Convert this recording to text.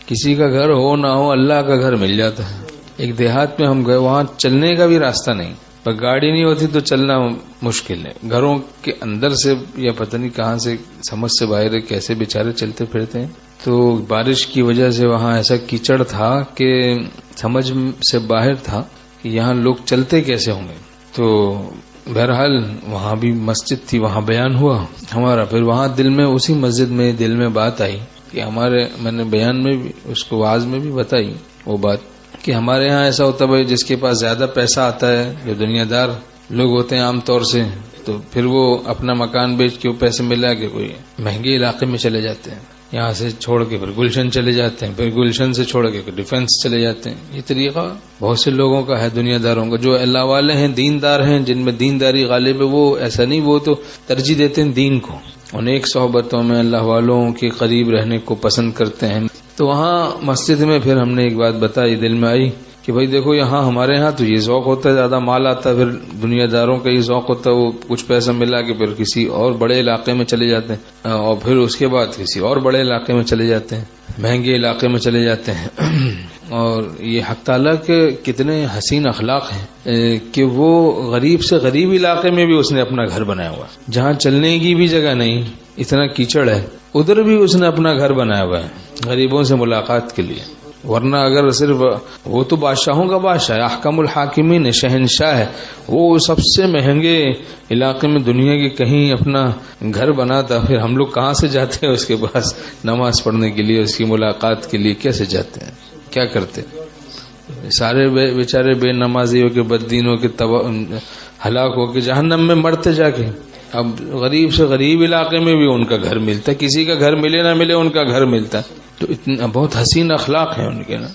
کسی کا گھر ہو نہ ہو اللہ کا گھر مل جاتا ہے. ایک دیہات میں ہم گئے، وہاں چلنے کا بھی راستہ نہیں، پر گاڑی نہیں ہوتی تو چلنا مشکل ہے. گھروں کے اندر سے یا پتہ نہیں کہاں سے سمجھ سے باہر کیسے بیچارے چلتے پھرتے ہیں. تو بارش کی وجہ سے وہاں ایسا کیچڑ تھا کہ سمجھ سے باہر تھا کہ یہاں لوگ چلتے کیسے ہوں گے. تو بہرحال وہاں بھی مسجد تھی، وہاں بیان ہوا ہمارا. پھر وہاں دل میں اسی مسجد میں دل میں بات آئی کہ میں نے بیان میں بھی اس کو واعظ میں بھی بتائی وہ بات کہ ہمارے ہاں ایسا ہوتا ہے جس کے پاس زیادہ پیسہ آتا ہے، جو دنیا دار لوگ ہوتے ہیں عام طور سے، تو پھر وہ اپنا مکان بیچ کے وہ پیسے ملا کے کوئی مہنگے علاقے میں چلے جاتے ہیں، یہاں سے چھوڑ کے پھر گلشن چلے جاتے ہیں، پھر گلشن سے چھوڑ کے ڈیفینس چلے جاتے ہیں. یہ طریقہ بہت سے لوگوں کا ہے، دنیا داروں کا. جو اللہ والے ہیں، دیندار ہیں، جن میں دینداری غالب ہے، وہ ایسا نہیں، وہ تو ترجیح دیتے ہیں دین کو، ان ایک صحبتوں میں اللہ والوں کے قریب رہنے کو پسند کرتے ہیں. تو وہاں مسجد میں پھر ہم نے ایک بات بتائی، دل میں آئی کہ بھائی دیکھو یہاں ہمارے ہاں تو یہ ذوق ہوتا ہے، زیادہ مال آتا ہے، پھر دنیا داروں کا یہ ذوق ہوتا ہے، وہ کچھ پیسہ ملا کے پھر کسی اور بڑے علاقے میں چلے جاتے ہیں، اور پھر اس کے بعد کسی اور بڑے علاقے میں چلے جاتے ہیں، مہنگے علاقے میں چلے جاتے ہیں. اور یہ حق تعالیٰ کے کتنے حسین اخلاق ہیں کہ وہ غریب سے غریب علاقے میں بھی اس نے اپنا گھر بنایا ہوا، جہاں چلنے کی بھی جگہ نہیں، اتنا کیچڑ ہے، ادھر بھی اس نے اپنا گھر بنایا ہوا ہے غریبوں سے ملاقات کے لیے. ورنہ اگر صرف وہ تو بادشاہوں کا بادشاہ ہے، احکم الحاکمین شہنشاہ ہے، وہ سب سے مہنگے علاقے میں دنیا کے کہیں اپنا گھر بناتا، پھر ہم لوگ کہاں سے جاتے ہیں اس کے پاس نماز پڑھنے کے لیے، اس کی ملاقات کے لیے کیسے جاتے ہیں، کیا کرتے؟ سارے بیچارے بے نمازی ہو کے بددین ہو کے ہلاک ہو کے جہنم میں مرتے جا کے. اب غریب سے غریب علاقے میں بھی ان کا گھر ملتا ہے، کسی کا گھر ملے نہ ملے ان کا گھر ملتا ہے. تو اتنا بہت حسین اخلاق ہیں ان کے نا.